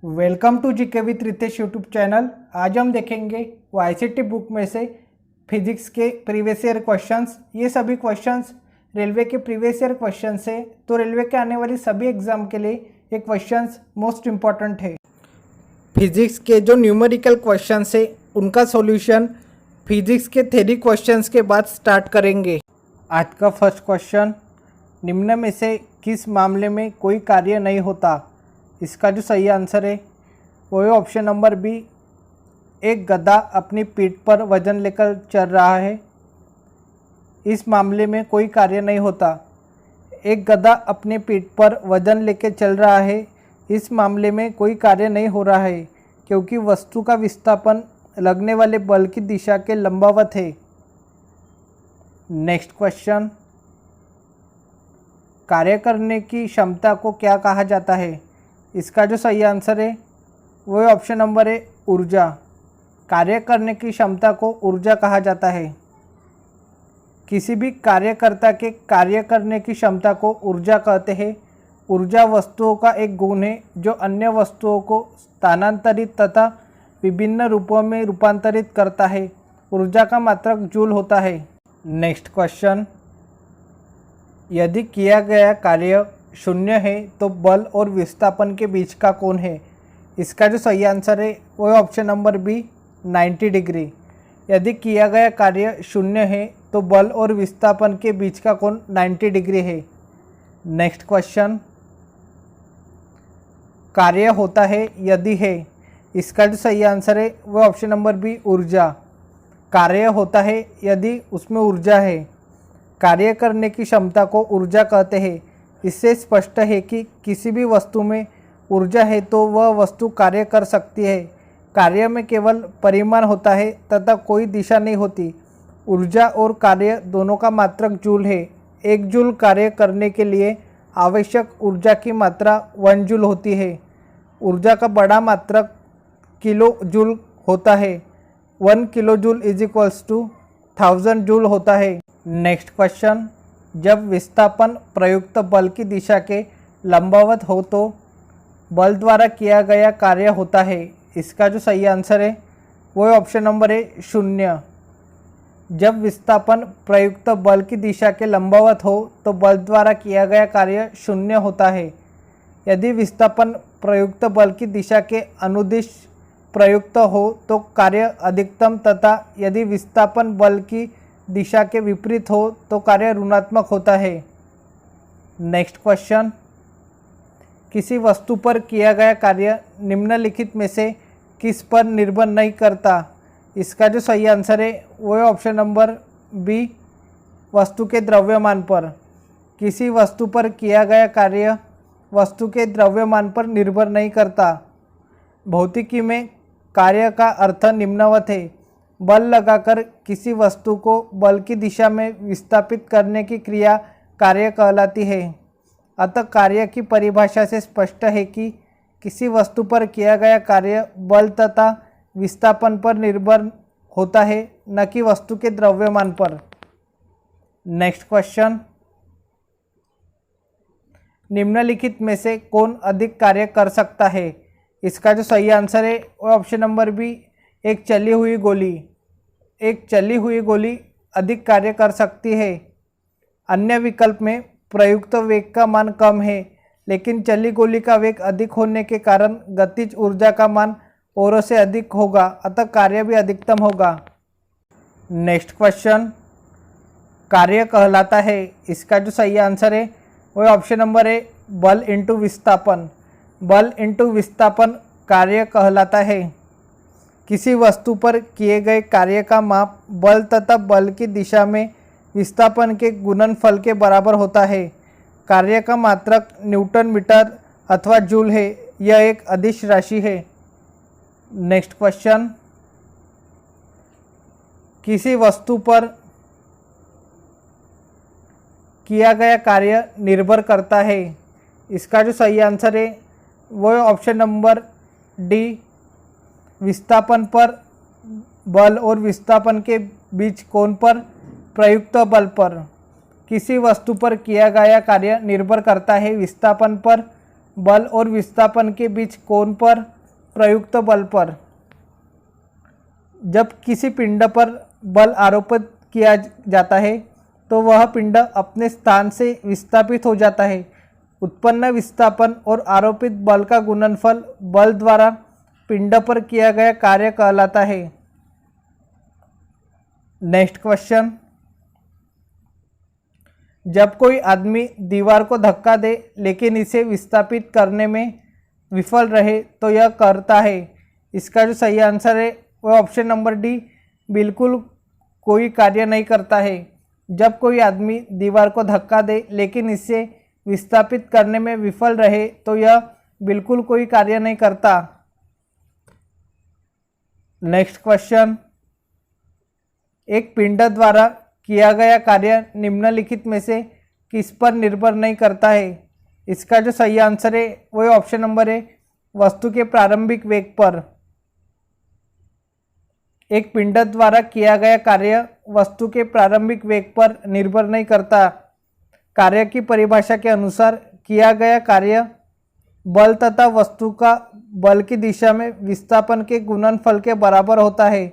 Welcome to GK with Ritesh YouTube channel. आज हम देखेंगे वाईसीटी बुक में से फिजिक्स के प्रीवियस ईयर क्वेश्चंस। ये सभी क्वेश्चंस रेलवे के प्रीवियस ईयर क्वेश्चंस है, तो रेलवे के आने वाली सभी एग्जाम के लिए ये क्वेश्चंस मोस्ट इम्पॉर्टेंट है। फिजिक्स के जो न्यूमेरिकल क्वेश्चंस है उनका सॉल्यूशन फिजिक्स के थ्योरी क्वेश्चंस के बाद स्टार्ट करेंगे। आज का फर्स्ट क्वेश्चन, निम्न में से किस मामले में कोई कार्य नहीं होता? इसका जो सही आंसर है वो है ऑप्शन नंबर बी। एक गधा अपनी पीठ पर वजन लेकर चल रहा है, इस मामले में कोई कार्य नहीं होता। एक गधा अपने पीठ पर वजन लेकर चल रहा है, इस मामले में कोई कार्य नहीं हो रहा है क्योंकि वस्तु का विस्थापन लगने वाले बल की दिशा के लंबवत है। नेक्स्ट क्वेश्चन, कार्य करने की क्षमता को क्या कहा जाता है? इसका जो सही आंसर है वो है ऑप्शन नंबर ए, ऊर्जा। कार्य करने की क्षमता को ऊर्जा कहा जाता है। किसी भी कार्यकर्ता के कार्य करने की क्षमता को ऊर्जा कहते हैं। ऊर्जा वस्तुओं का एक गुण है जो अन्य वस्तुओं को स्थानांतरित तथा विभिन्न रूपों में रूपांतरित करता है। ऊर्जा का मात्रक जूल होता है। नेक्स्ट क्वेश्चन, यदि किया गया कार्य शून्य है तो बल और विस्थापन के बीच का कोण है? इसका जो सही आंसर है वो है ऑप्शन नंबर बी, 90 डिग्री। यदि किया गया कार्य शून्य है तो बल और विस्थापन के बीच का कोण 90 डिग्री है। नेक्स्ट क्वेश्चन, कार्य होता है यदि है, इसका जो सही आंसर है वो ऑप्शन नंबर बी, ऊर्जा। कार्य होता है यदि उसमें ऊर्जा है। कार्य करने की क्षमता को ऊर्जा कहते हैं। इससे स्पष्ट है कि किसी भी वस्तु में ऊर्जा है तो वह वस्तु कार्य कर सकती है। कार्य में केवल परिमाण होता है तथा कोई दिशा नहीं होती। ऊर्जा और कार्य दोनों का मात्रक जूल है। 1 जूल कार्य करने के लिए आवश्यक ऊर्जा की मात्रा 1 जूल होती है। ऊर्जा का बड़ा मात्रक किलो जूल होता है। 1 kilo joule is equals to 1000 joule होता है। नेक्स्ट क्वेश्चन, जब विस्थापन प्रयुक्त बल की दिशा के लंबवत हो तो बल द्वारा किया गया कार्य होता है। इसका जो सही आंसर है वो है ऑप्शन नंबर ए, 0। जब विस्थापन प्रयुक्त बल की दिशा के लंबवत हो तो बल द्वारा किया गया कार्य 0 होता है। यदि विस्थापन प्रयुक्त बल की दिशा के अनुदिश प्रयुक्त हो तो कार्य अधिकतम तथा यदि विस्थापन बल की दिशा के विपरीत हो तो कार्य ऋणात्मक होता है। नेक्स्ट क्वेश्चन, किसी वस्तु पर किया गया कार्य निम्नलिखित में से किस पर निर्भर नहीं करता? इसका जो सही आंसर है वो है ऑप्शन नंबर बी, वस्तु के द्रव्यमान पर। किसी वस्तु पर किया गया कार्य वस्तु के द्रव्यमान पर निर्भर नहीं करता। भौतिकी में कार्य का अर्थ निम्नवत है। बल लगाकर किसी वस्तु को बल की दिशा में विस्थापित करने की क्रिया कार्य कहलाती है। अतः कार्य की परिभाषा से स्पष्ट है कि किसी वस्तु पर किया गया कार्य बल तथा विस्थापन पर निर्भर होता है, न कि वस्तु के द्रव्यमान पर। नेक्स्ट क्वेश्चन, निम्नलिखित में से कौन अधिक कार्य कर सकता है? इसका जो सही आंसर है वो ऑप्शन नंबर बी, एक चली हुई गोली। एक चली हुई गोली अधिक कार्य कर सकती है। अन्य विकल्प में प्रयुक्त वेग का मान कम है, लेकिन चली गोली का वेग अधिक होने के कारण गतिज ऊर्जा का मान औरों से अधिक होगा, अतः कार्य भी अधिकतम होगा। नेक्स्ट क्वेश्चन, कार्य कहलाता है, इसका जो सही आंसर है वो ऑप्शन नंबर ए, बल इंटू विस्थापन। बल इंटू विस्थापन कार्य कहलाता है। किसी वस्तु पर किए गए कार्य का माप बल तथा बल की दिशा में विस्थापन के गुणनफल के बराबर होता है। कार्य का मात्रक न्यूटन मीटर अथवा जूल है। यह एक अदिश राशि है। नेक्स्ट क्वेश्चन, किसी वस्तु पर किया गया कार्य निर्भर करता है? इसका जो सही आंसर है वो है ऑप्शन नंबर डी, विस्थापन पर बल और विस्थापन के बीच कोण पर प्रयुक्त बल पर। किसी वस्तु पर किया गया कार्य निर्भर करता है विस्थापन पर बल और विस्थापन के बीच कोण पर, प्रयुक्त बल पर। जब किसी पिंड पर बल आरोपित किया जाता है तो वह पिंड अपने स्थान से विस्थापित हो जाता है। उत्पन्न विस्थापन और आरोपित बल का गुणनफल बल द्वारा पिंड पर किया गया कार्य कहलाता है। नेक्स्ट क्वेश्चन, जब कोई आदमी दीवार को धक्का दे लेकिन इसे विस्थापित करने में विफल रहे तो यह करता है। इसका जो सही आंसर है वह ऑप्शन नंबर डी, बिल्कुल कोई कार्य नहीं करता है। जब कोई आदमी दीवार को धक्का दे लेकिन इसे विस्थापित करने में विफल रहे तो यह बिल्कुल कोई कार्य नहीं करता। नेक्स्ट क्वेश्चन, एक पिंड द्वारा किया गया कार्य निम्नलिखित में से किस पर निर्भर नहीं करता है। इसका जो सही आंसर है वह ऑप्शन नंबर है, वस्तु के प्रारंभिक वेग पर। एक पिंड द्वारा किया गया कार्य वस्तु के प्रारंभिक वेग पर निर्भर नहीं करता। कार्य की परिभाषा के अनुसार किया गया कार्य बल तथा वस्तु का बल की दिशा में विस्थापन के गुणनफल के बराबर होता है।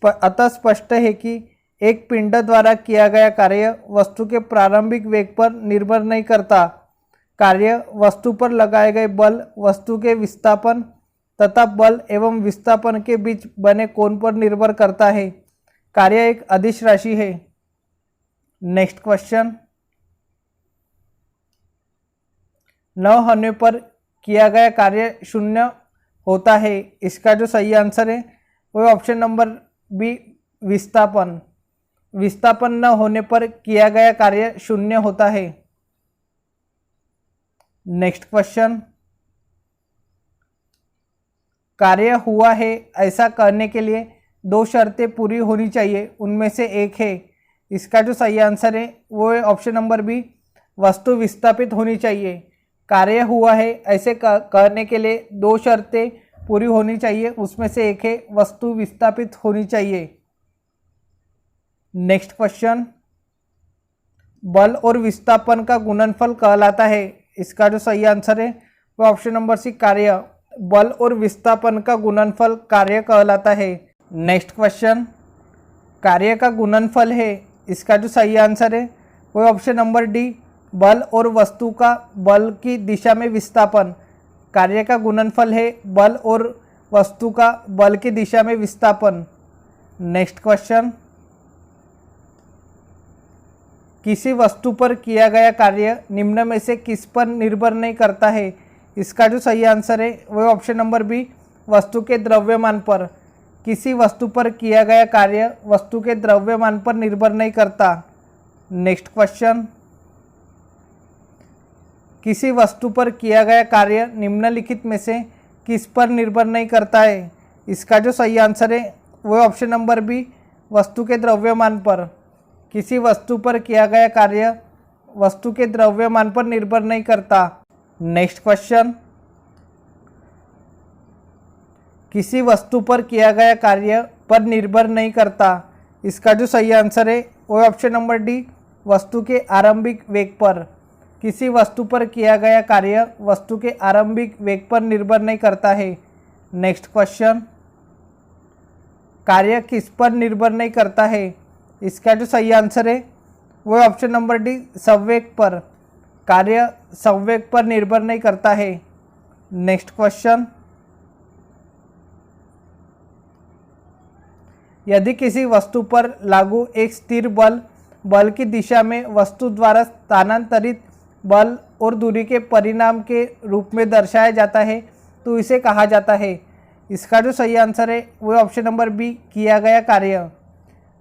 अतः स्पष्ट है कि एक पिंड द्वारा किया गया कार्य वस्तु के प्रारंभिक वेग पर निर्भर नहीं करता। कार्य वस्तु पर लगाए गए बल, वस्तु के विस्थापन तथा बल एवं विस्थापन के बीच बने कोण पर निर्भर करता है। कार्य एक अदिश राशि है। नेक्स्ट क्वेश्चन, न होने पर किया गया कार्य शून्य होता है। इसका जो सही आंसर है वह ऑप्शन नंबर बी, विस्थापन। विस्थापन न होने पर किया गया कार्य शून्य होता है। नेक्स्ट क्वेश्चन, कार्य हुआ है ऐसा कहने के लिए दो शर्तें पूरी होनी चाहिए, उनमें से एक है। इसका जो सही आंसर है वो है ऑप्शन नंबर बी, वस्तु विस्थापित होनी चाहिए। कार्य हुआ है ऐसे कहने के लिए दो शर्तें पूरी होनी चाहिए, उसमें से एक है वस्तु विस्थापित होनी चाहिए। नेक्स्ट क्वेश्चन, बल और विस्थापन का गुणनफल कहलाता है। इसका जो सही आंसर है वो ऑप्शन नंबर सी, कार्य। बल और विस्थापन का गुणनफल कार्य कहलाता है। नेक्स्ट क्वेश्चन, कार्य का गुणनफल है। इसका जो सही आंसर है वो ऑप्शन नंबर डी, बल और वस्तु का बल की दिशा में विस्थापन। कार्य का गुणनफल है बल और वस्तु का बल की दिशा में विस्थापन। नेक्स्ट क्वेश्चन, किसी वस्तु पर किया गया कार्य निम्न में से किस पर निर्भर नहीं करता है। इसका जो सही आंसर है वह ऑप्शन नंबर बी, वस्तु के द्रव्यमान पर। किसी वस्तु पर किया गया कार्य वस्तु के द्रव्यमान पर निर्भर नहीं करता। नेक्स्ट क्वेश्चन, किसी वस्तु पर किया गया कार्य निम्नलिखित में से किस पर निर्भर नहीं करता है। इसका जो सही आंसर है वह ऑप्शन नंबर बी, वस्तु के द्रव्यमान पर। किसी वस्तु पर किया गया कार्य वस्तु के द्रव्यमान पर निर्भर नहीं करता। नेक्स्ट क्वेश्चन, किसी वस्तु पर किया गया कार्य पर निर्भर नहीं करता। इसका जो सही आंसर है वह ऑप्शन नंबर डी, वस्तु के आरंभिक वेग पर। किसी वस्तु पर किया गया कार्य वस्तु के आरंभिक वेग पर निर्भर नहीं करता है। नेक्स्ट क्वेश्चन, कार्य किस पर निर्भर नहीं करता है। इसका जो सही आंसर है वह ऑप्शन नंबर डी, संवेग पर। कार्य संवेग पर निर्भर नहीं करता है। नेक्स्ट क्वेश्चन, यदि किसी वस्तु पर लागू एक स्थिर बल, बल की दिशा में वस्तु द्वारा स्थानांतरित बल और दूरी के परिणाम के रूप में दर्शाया जाता है तो इसे कहा जाता है। इसका जो सही आंसर है वह ऑप्शन नंबर बी, किया गया कार्य।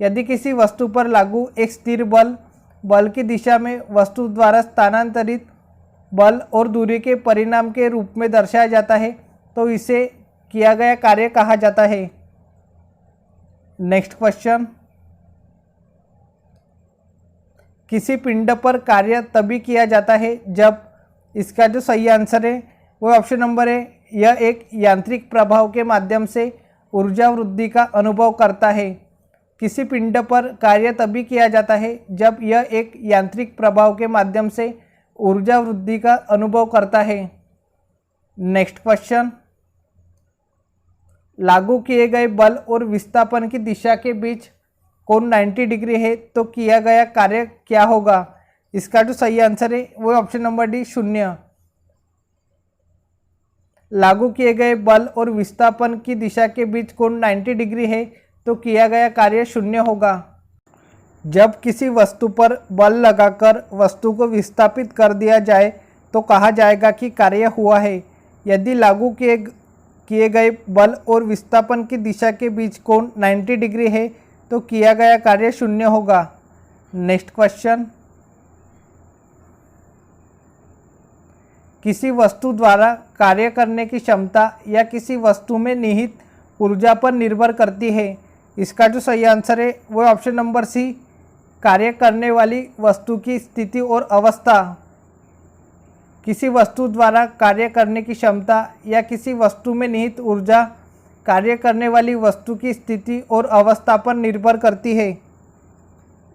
यदि किसी वस्तु पर लागू एक स्थिर बल, बल की दिशा में वस्तु द्वारा स्थानांतरित बल और दूरी के परिणाम के रूप में दर्शाया जाता है तो इसे किया गया कार्य कहा जाता है। नेक्स्ट क्वेश्चन, किसी पिंड पर कार्य तभी किया जाता है जब। इसका जो सही आंसर है वो ऑप्शन नंबर है, यह एक यांत्रिक प्रभाव के माध्यम से ऊर्जा वृद्धि का अनुभव करता है। किसी पिंड पर कार्य तभी किया जाता है जब यह एक यांत्रिक प्रभाव के माध्यम से ऊर्जा वृद्धि का अनुभव करता है। नेक्स्ट क्वेश्चन, लागू किए गए बल और विस्थापन की दिशा के बीच कोण 90 डिग्री है तो किया गया कार्य क्या होगा? इसका जो सही आंसर है वो ऑप्शन नंबर डी 0। लागू किए गए बल और विस्थापन की दिशा के बीच कोण 90 डिग्री है तो किया गया कार्य 0 होगा। जब किसी वस्तु पर बल लगाकर वस्तु को विस्थापित कर दिया जाए तो कहा जाएगा कि कार्य हुआ है। यदि लागू किए गए बल और विस्थापन की दिशा के बीच कोण 90 डिग्री है तो किया गया कार्य 0 होगा। नेक्स्ट क्वेश्चन, किसी वस्तु द्वारा कार्य करने की क्षमता या किसी वस्तु में निहित ऊर्जा पर निर्भर करती है। इसका जो सही आंसर है वो ऑप्शन नंबर सी, कार्य करने वाली वस्तु की स्थिति और अवस्था। किसी वस्तु द्वारा कार्य करने की क्षमता या किसी वस्तु में निहित ऊर्जा कार्य करने वाली वस्तु की स्थिति और अवस्था पर निर्भर करती है।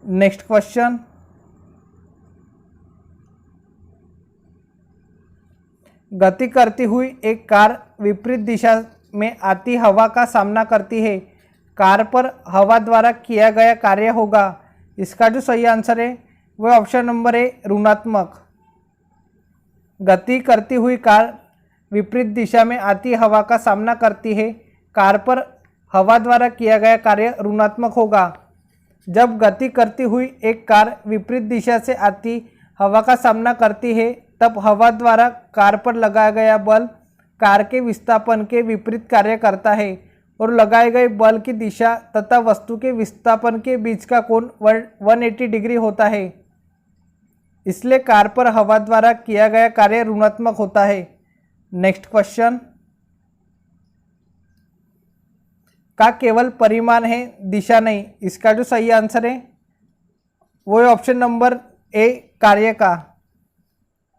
नेक्स्ट क्वेश्चन, गति करती हुई एक कार विपरीत दिशा में आती हवा का सामना करती है। कार पर हवा द्वारा किया गया कार्य होगा। इसका जो सही आंसर है वह ऑप्शन नंबर ए, ऋणात्मक। गति करती हुई कार विपरीत दिशा में आती हवा का सामना करती है। कार पर हवा द्वारा किया गया कार्य ऋणात्मक होगा। जब गति करती हुई एक कार विपरीत दिशा से आती हवा का सामना करती है तब हवा द्वारा कार पर लगाया गया बल कार के विस्थापन के विपरीत कार्य करता है और लगाए गए बल की दिशा तथा वस्तु के विस्थापन के बीच का कोण 180 डिग्री होता है। इसलिए कार पर हवा द्वारा किया गया कार्य ऋणात्मक होता है। नेक्स्ट क्वेश्चन, का केवल परिमाण है, दिशा नहीं। इसका जो सही आंसर है वो है ऑप्शन नंबर ए, कार्य का।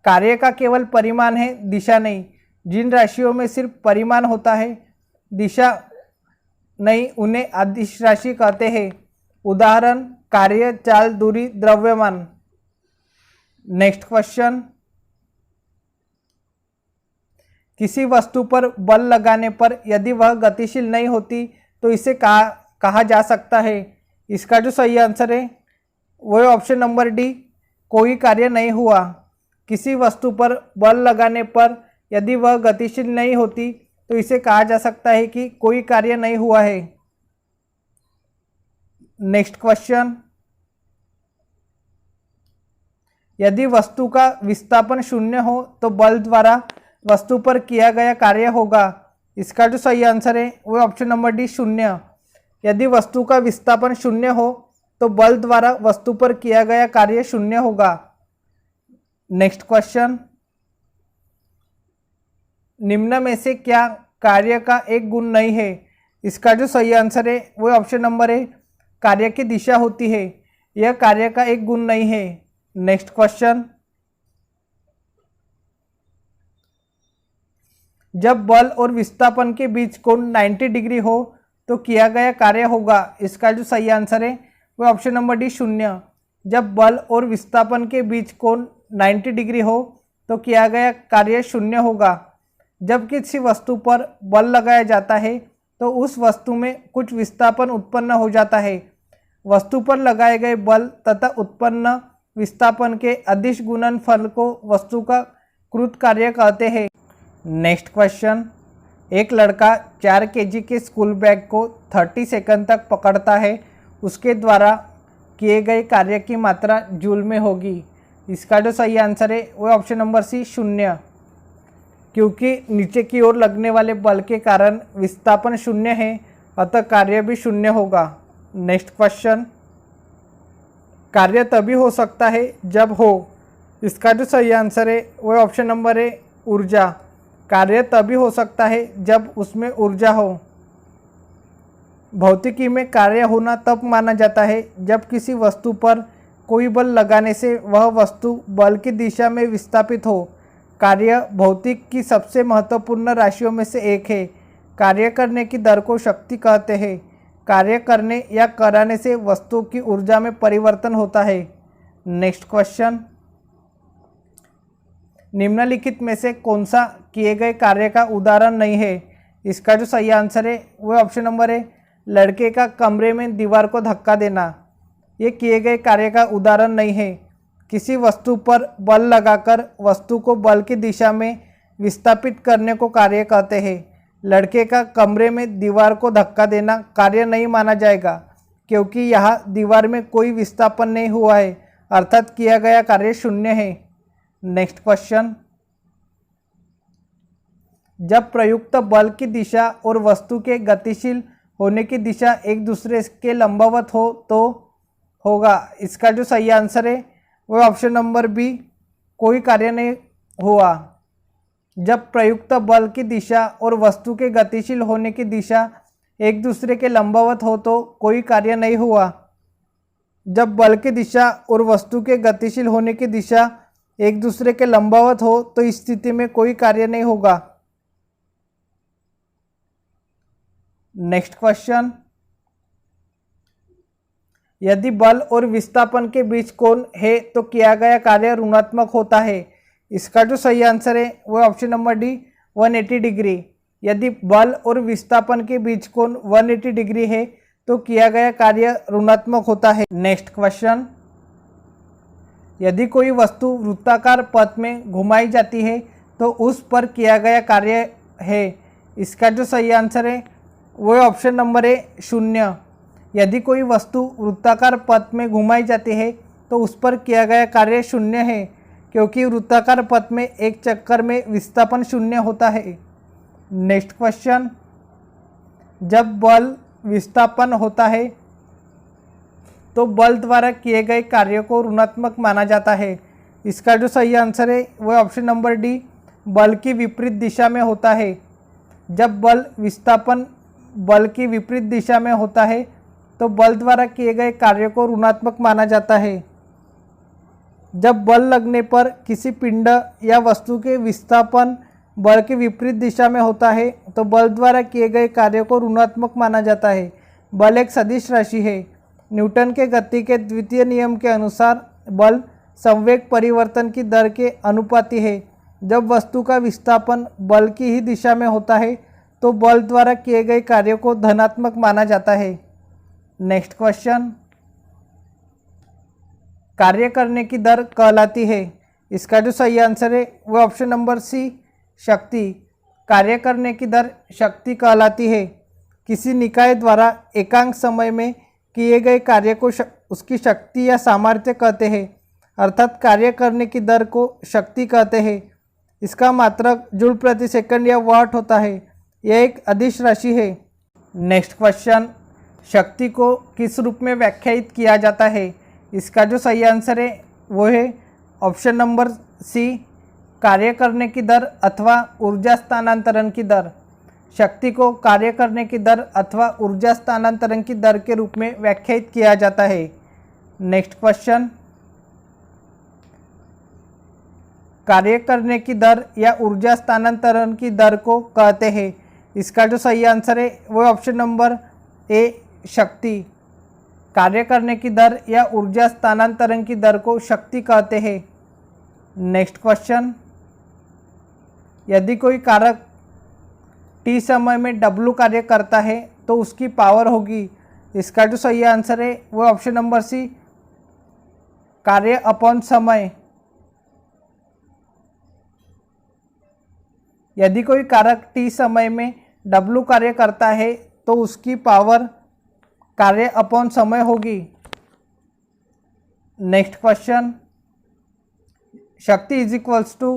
कार्य का केवल परिमाण है, दिशा नहीं। जिन राशियों में सिर्फ परिमाण होता है, दिशा नहीं, उन्हें अदिश राशि कहते हैं। उदाहरण, कार्य, चाल, दूरी, द्रव्यमान। नेक्स्ट क्वेश्चन, किसी वस्तु पर बल लगाने पर यदि वह गतिशील नहीं होती तो इसे कहा जा सकता है। इसका जो सही आंसर है वो है ऑप्शन नंबर डी, कोई कार्य नहीं हुआ। किसी वस्तु पर बल लगाने पर यदि वह गतिशील नहीं होती तो इसे कहा जा सकता है कि कोई कार्य नहीं हुआ है। नेक्स्ट क्वेश्चन, यदि वस्तु का विस्थापन 0 हो तो बल द्वारा वस्तु पर किया गया कार्य होगा। इसका जो सही आंसर है वो ऑप्शन नंबर डी, 0। यदि वस्तु का विस्थापन 0 हो तो बल द्वारा वस्तु पर किया गया कार्य 0 होगा। नेक्स्ट क्वेश्चन, निम्न में से क्या कार्य का एक गुण नहीं है? इसका जो सही आंसर है वो ऑप्शन नंबर ए, कार्य की दिशा होती है। यह कार्य का एक गुण नहीं है। नेक्स्ट क्वेश्चन, जब बल और विस्थापन के बीच कोण 90 डिग्री हो तो किया गया कार्य होगा। इसका जो सही आंसर है वो ऑप्शन नंबर डी, 0। जब बल और विस्थापन के बीच कोण 90 डिग्री हो तो किया गया कार्य 0 होगा। जब किसी वस्तु पर बल लगाया जाता है तो उस वस्तु में कुछ विस्थापन उत्पन्न हो जाता है। वस्तु पर लगाए गए बल तथा उत्पन्न विस्थापन के अदिश गुणनफल को वस्तु का कृत कार्य कहते हैं। नेक्स्ट क्वेश्चन, एक लड़का 4 केजी के स्कूल बैग को 30 सेकंड तक पकड़ता है। उसके द्वारा किए गए कार्य की मात्रा जूल में होगी। इसका जो सही आंसर है वो ऑप्शन नंबर सी, 0। क्योंकि नीचे की ओर लगने वाले बल के कारण विस्थापन 0 है, अतः कार्य भी 0 होगा। नेक्स्ट क्वेश्चन, कार्य तभी हो सकता है जब हो। इसका जो सही आंसर है वो ऑप्शन नंबर ए, ऊर्जा। कार्य तभी हो सकता है जब उसमें ऊर्जा हो। भौतिकी में कार्य होना तब माना जाता है जब किसी वस्तु पर कोई बल लगाने से वह वस्तु बल की दिशा में विस्थापित हो। कार्य भौतिक की सबसे महत्वपूर्ण राशियों में से एक है। कार्य करने की दर को शक्ति कहते हैं। कार्य करने या कराने से वस्तु की ऊर्जा में परिवर्तन होता है। नेक्स्ट क्वेश्चन, निम्नलिखित में से कौन सा किए गए कार्य का उदाहरण नहीं है? इसका जो सही आंसर है वो ऑप्शन नंबर है, लड़के का कमरे में दीवार को धक्का देना। ये किए गए कार्य का उदाहरण नहीं है। किसी वस्तु पर बल लगाकर वस्तु को बल की दिशा में विस्थापित करने को कार्य कहते हैं। लड़के का कमरे में दीवार को धक्का देना कार्य नहीं माना जाएगा, क्योंकि यहाँ दीवार में कोई विस्थापन नहीं हुआ है, अर्थात किया गया कार्य शून्य है। नेक्स्ट क्वेश्चन, जब प्रयुक्त बल की दिशा और वस्तु के गतिशील होने की दिशा एक दूसरे के लंबवत हो तो होगा। इसका जो सही आंसर है वो ऑप्शन नंबर बी, कोई कार्य नहीं हुआ। जब प्रयुक्त बल की दिशा और वस्तु के गतिशील होने की दिशा एक दूसरे के लंबवत हो तो कोई कार्य नहीं हुआ। जब बल की दिशा और वस्तु के गतिशील होने की दिशा एक दूसरे के लंबवत हो तो इस स्थिति में कोई कार्य नहीं होगा। नेक्स्ट क्वेश्चन, यदि बल और विस्थापन के बीच कोण है तो किया गया कार्य ऋणात्मक होता है। इसका जो सही आंसर है वो ऑप्शन नंबर डी, 180 डिग्री। यदि बल और विस्थापन के बीच कोण 180 डिग्री है तो किया गया कार्य ऋणात्मक होता है। नेक्स्ट क्वेश्चन, यदि कोई वस्तु वृत्ताकार पथ में घुमाई जाती है तो उस पर किया गया कार्य है। इसका जो सही आंसर है वो ऑप्शन नंबर है, 0। यदि कोई वस्तु वृत्ताकार पथ में घुमाई जाती है तो उस पर किया गया कार्य 0 है, क्योंकि वृत्ताकार पथ में एक चक्कर में विस्थापन 0 होता है। नेक्स्ट क्वेश्चन, जब बल विस्थापन होता है तो बल द्वारा किए गए कार्य को ऋणात्मक माना जाता है। इसका जो सही आंसर है वह ऑप्शन नंबर डी, बल की विपरीत दिशा में होता है। जब बल विस्थापन बल की विपरीत दिशा में होता है तो बल द्वारा किए गए कार्य को ऋणात्मक माना जाता है। जब बल लगने पर किसी पिंड या वस्तु के विस्थापन बल के विपरीत दिशा में होता है तो बल द्वारा किए गए कार्य को ऋणात्मक माना जाता है। बल एक सदिश राशि है। न्यूटन के गति के द्वितीय नियम के अनुसार बल संवेग परिवर्तन की दर के अनुपाती है। जब वस्तु का विस्थापन बल की ही दिशा में होता है तो बल द्वारा किए गए कार्य को धनात्मक माना जाता है। नेक्स्ट क्वेश्चन, कार्य करने की दर कहलाती है। इसका जो सही आंसर है वो ऑप्शन नंबर सी, शक्ति। कार्य करने की दर शक्ति कहलाती है। किसी निकाय द्वारा एकांक समय में किए गए कार्य को उसकी शक्ति या सामर्थ्य कहते हैं, अर्थात कार्य करने की दर को शक्ति कहते हैं। इसका मात्रक जूल प्रति सेकंड या वाट होता है। यह एक अदिश राशि है। नेक्स्ट क्वेश्चन, शक्ति को किस रूप में व्याख्यायित किया जाता है? इसका जो सही आंसर है वो है ऑप्शन नंबर सी, कार्य करने की दर अथवा ऊर्जा स्थानांतरण की दर। शक्ति को कार्य करने की दर अथवा ऊर्जा स्थानांतरण की दर के रूप में व्याख्यायित किया जाता है। नेक्स्ट क्वेश्चन, कार्य करने की दर या ऊर्जा स्थानांतरण की दर को कहते हैं। इसका जो सही आंसर है वो ऑप्शन नंबर ए, शक्ति। कार्य करने की दर या ऊर्जा स्थानांतरण की दर को शक्ति कहते हैं। नेक्स्ट क्वेश्चन, यदि कोई कारक टी समय में डब्लू कार्य करता है तो उसकी पावर होगी। इसका जो सही आंसर है वो ऑप्शन नंबर सी, कार्य अपॉन समय। यदि कोई कारक टी समय में डब्लू कार्य करता है तो उसकी पावर कार्य अपॉन समय होगी। नेक्स्ट क्वेश्चन, शक्ति is equals to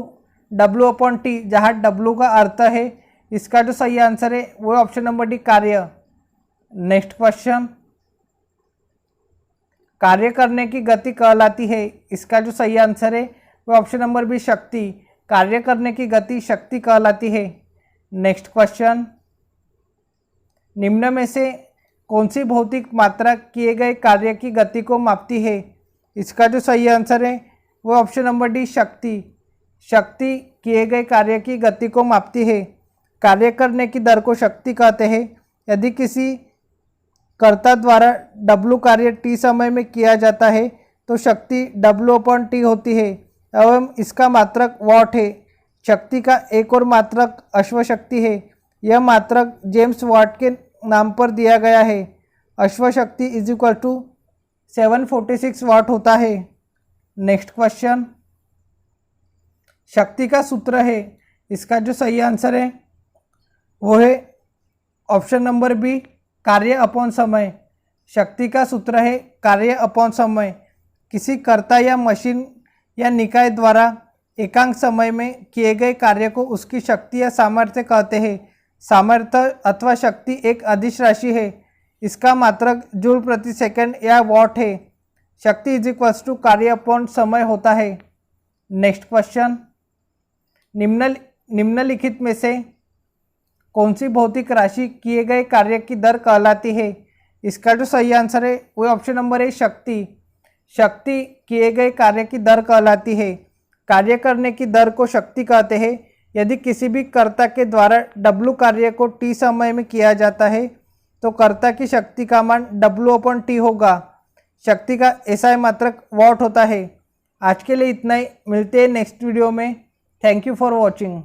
W upon T, जहाँ डब्लू का अर्थ है। इसका जो सही आंसर है वो ऑप्शन नंबर डी, कार्य। नेक्स्ट क्वेश्चन, कार्य करने की गति कहलाती है। इसका जो सही आंसर है वो ऑप्शन नंबर बी, शक्ति। कार्य करने की गति शक्ति कहलाती है। नेक्स्ट क्वेश्चन, निम्न में से कौन सी भौतिक मात्रा किए गए कार्य की गति को मापती है? इसका जो सही आंसर है वो ऑप्शन नंबर डी, शक्ति। शक्ति किए गए कार्य की गति को मापती है। कार्य करने की दर को शक्ति कहते हैं। यदि किसी कर्ता द्वारा डब्लू कार्य टी समय में किया जाता है तो शक्ति डब्लू अपॉन टी होती है। एवं इसका मात्रक वॉट है। शक्ति का एक और मात्रक अश्वशक्ति है। यह मात्रक जेम्स वाट के नाम पर दिया गया है। अश्वशक्ति इज इक्वल टू 746 वाट होता है। नेक्स्ट क्वेश्चन, शक्ति का सूत्र है, इसका जो सही आंसर है वो है ऑप्शन नंबर बी, कार्य अपॉन समय। शक्ति का सूत्र है कार्य अपॉन समय। किसी कर्ता या मशीन या निकाय द्वारा एकांक समय में किए गए कार्य को उसकी शक्ति या सामर्थ्य कहते हैं। सामर्थ्य अथवा शक्ति एक अदिश राशि है। इसका मात्रक जूल प्रति सेकंड या वॉट है। शक्ति इज इक्वल्स टू कार्य अपॉन समय होता है। नेक्स्ट क्वेश्चन, निम्नलिखित में से कौन सी भौतिक राशि किए गए कार्य की दर कहलाती है। इसका जो सही आंसर है वो ऑप्शन नंबर है शक्ति। शक्ति किए गए कार्य की दर कहलाती है। कार्य करने की दर को शक्ति कहते हैं। यदि किसी भी कर्ता के द्वारा W कार्य को T समय में किया जाता है तो कर्ता की शक्ति का मान W/T होगा। शक्ति का SI मात्रक वॉट होता है। आज के लिए इतना ही, मिलते हैं नेक्स्ट वीडियो में। Thank you for watching.